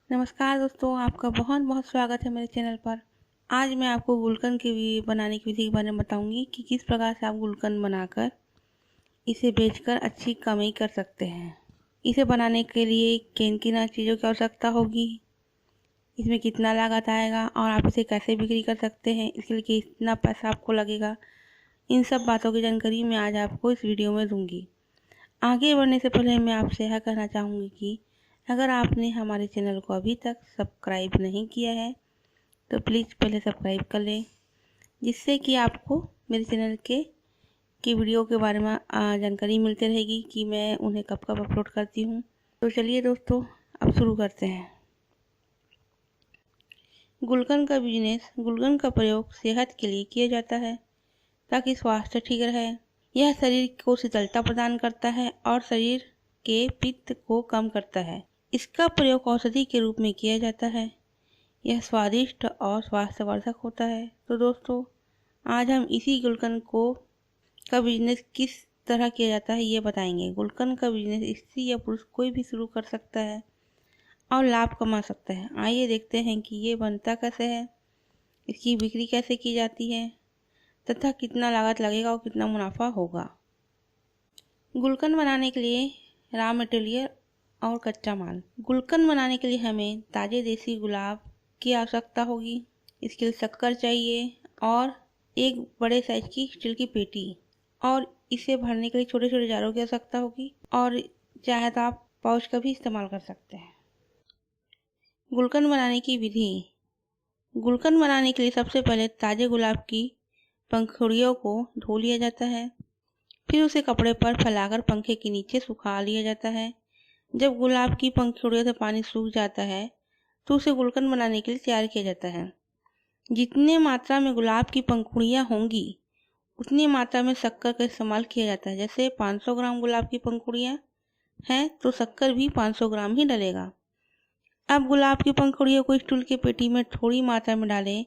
नमस्कार दोस्तों, आपका बहुत बहुत स्वागत है मेरे चैनल पर। आज मैं आपको गुलकंद की बनाने की विधि के बारे में बताऊंगी कि किस प्रकार से आप गुलकंद बनाकर इसे बेचकर अच्छी कमाई कर सकते हैं। इसे बनाने के लिए किन किन चीज़ों की आवश्यकता होगी, इसमें कितना लागत आएगा और आप इसे कैसे बिक्री कर सकते हैं, इसके लिए कितना पैसा आपको लगेगा, इन सब बातों की जानकारी मैं आज आपको इस वीडियो में दूंगी। आगे बढ़ने से पहले मैं आपसे यह कहना चाहूँगी कि अगर आपने हमारे चैनल को अभी तक सब्सक्राइब नहीं किया है तो प्लीज़ पहले सब्सक्राइब कर लें, जिससे कि आपको मेरे चैनल की वीडियो के बारे में जानकारी मिलती रहेगी कि मैं उन्हें कब कब अपलोड करती हूँ। तो चलिए दोस्तों, अब शुरू करते हैं। गुलकंद का बिजनेस। गुलकंद का प्रयोग सेहत के लिए किया जाता है ताकि स्वास्थ्य ठीक रहे। यह शरीर को शीतलता प्रदान करता है और शरीर के पित्त को कम करता है। इसका प्रयोग औषधि के रूप में किया जाता है। यह स्वादिष्ट और स्वास्थ्यवर्धक होता है। तो दोस्तों, आज हम इसी गुलकंद का बिजनेस किस तरह किया जाता है ये बताएंगे। गुलकंद का बिजनेस स्त्री या पुरुष कोई भी शुरू कर सकता है और लाभ कमा सकता है। आइए देखते हैं कि ये बनता कैसे है, इसकी बिक्री कैसे की जाती है तथा कितना लागत लगेगा और कितना मुनाफा होगा। गुलकंद बनाने के लिए रॉ मटेरियल और कच्चा माल। गुलकंद बनाने के लिए हमें ताज़े देसी गुलाब की आवश्यकता होगी। इसके लिए शक्कर चाहिए और एक बड़े साइज की स्टील की पेटी, और इसे भरने के लिए छोटे छोटे जारों की आवश्यकता होगी, और चाहे तो आप पाउच का भी इस्तेमाल कर सकते हैं। गुलकंद बनाने की विधि। गुलकंद बनाने के लिए सबसे पहले ताज़े गुलाब की पंखुड़ियों को धो लिया जाता है। फिर उसे कपड़े पर फैलाकर पंखे के नीचे सुखा लिया जाता है। जब गुलाब की पंखुड़ियों से पानी सूख जाता है तो उसे गुलकंद बनाने के लिए तैयार किया जाता है। जितने मात्रा में गुलाब की पंखुड़ियाँ होंगी उतनी मात्रा में शक्कर का इस्तेमाल किया जाता है। जैसे 500 ग्राम गुलाब की पंखुड़ियाँ हैं तो शक्कर भी 500 ग्राम ही डलेगा। अब गुलाब की पंखुड़ियों को स्टील की पेटी में थोड़ी मात्रा में डालें,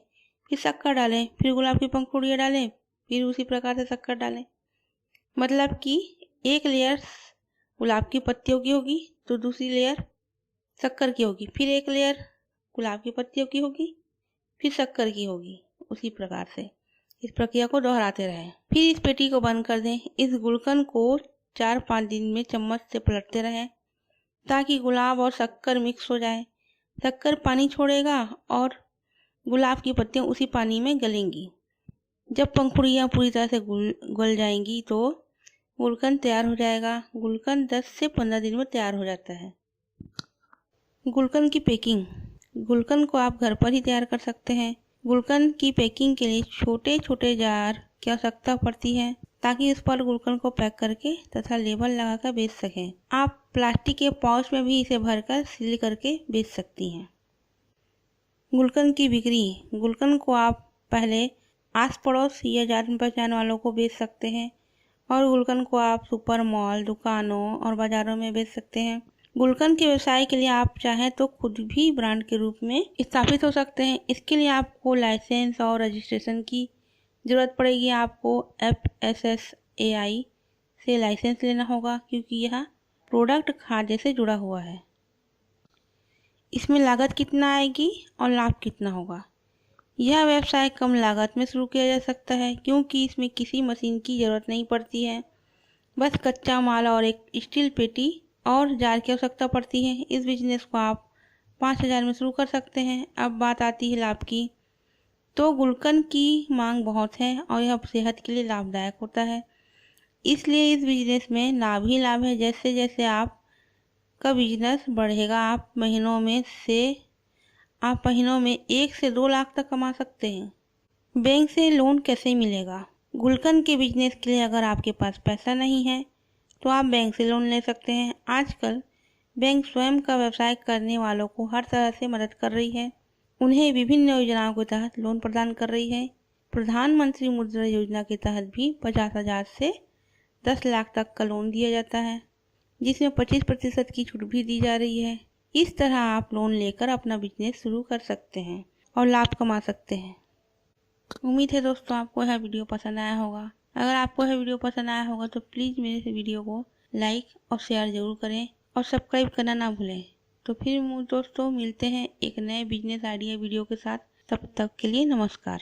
फिर शक्कर डालें, फिर गुलाब की पंखुड़ियाँ डालें, फिर उसी प्रकार से शक्कर डालें। मतलब कि एक लेयर गुलाब की पत्तियों की होगी तो दूसरी लेयर शक्कर की होगी, फिर एक लेयर गुलाब की पत्तियों की होगी, फिर शक्कर की होगी। उसी प्रकार से इस प्रक्रिया को दोहराते रहें। फिर इस पेटी को बंद कर दें। इस गुलकंद को 4-5 दिन में चम्मच से पलटते रहें ताकि गुलाब और शक्कर मिक्स हो जाए। शक्कर पानी छोड़ेगा और गुलाब की पत्तियां उसी पानी में गलेंगी। जब पंखुड़ियाँ पूरी तरह से गल जाएंगी तो गुलकंद तैयार हो जाएगा। गुलकंद 10 से 15 दिन में तैयार हो जाता है। गुलकंद की पैकिंग। गुलकंद को आप घर पर ही तैयार कर सकते हैं। गुलकंद की पैकिंग के लिए छोटे छोटे जार की आवश्यकता पड़ती है ताकि इस पर गुलकंद को पैक करके तथा लेबल लगाकर बेच सकें। आप प्लास्टिक के पाउच में भी इसे भरकर सील करके बेच सकती हैं। गुलकंद की बिक्री। गुलकंद को आप पहले आस पड़ोस या जान पहचान वालों को बेच सकते हैं और गुलकंद को आप सुपर मॉल, दुकानों और बाजारों में बेच सकते हैं। गुलकंद के व्यवसाय के लिए आप चाहें तो खुद भी ब्रांड के रूप में स्थापित हो सकते हैं। इसके लिए आपको लाइसेंस और रजिस्ट्रेशन की ज़रूरत पड़ेगी। आपको FSSAI से लाइसेंस लेना होगा क्योंकि यह प्रोडक्ट खाद्य से जुड़ा हुआ है। इसमें लागत कितना आएगी और लाभ कितना होगा। यह व्यवसाय कम लागत में शुरू किया जा सकता है क्योंकि इसमें किसी मशीन की ज़रूरत नहीं पड़ती है। बस कच्चा माल और एक स्टील पेटी और जार की आवश्यकता पड़ती है। इस बिजनेस को आप 5,000 में शुरू कर सकते हैं। अब बात आती है लाभ की। तो गुलकंद की मांग बहुत है और यह सेहत के लिए लाभदायक होता है, इसलिए इस बिजनेस में लाभ ही लाभ है। जैसे जैसे आपका बिजनेस बढ़ेगा आप महीनों में 1 से 2 लाख तक कमा सकते हैं। बैंक से लोन कैसे मिलेगा। गुलकंद के बिजनेस के लिए अगर आपके पास पैसा नहीं है तो आप बैंक से लोन ले सकते हैं। आजकल बैंक स्वयं का व्यवसाय करने वालों को हर तरह से मदद कर रही है। उन्हें विभिन्न योजनाओं के तहत लोन प्रदान कर रही है। प्रधानमंत्री मुद्रा योजना के तहत भी 50,000 से 10 लाख तक का लोन दिया जाता है, जिसमें 25% की छूट भी दी जा रही है। इस तरह आप लोन लेकर अपना बिजनेस शुरू कर सकते हैं और लाभ कमा सकते हैं। उम्मीद है दोस्तों आपको यह वीडियो पसंद आया होगा। अगर आपको यह वीडियो पसंद आया होगा तो प्लीज़ मेरे इस वीडियो को लाइक और शेयर ज़रूर करें और सब्सक्राइब करना ना भूलें। तो फिर दोस्तों मिलते हैं एक नए बिजनेस आइडिया वीडियो के साथ। तब तक के लिए नमस्कार।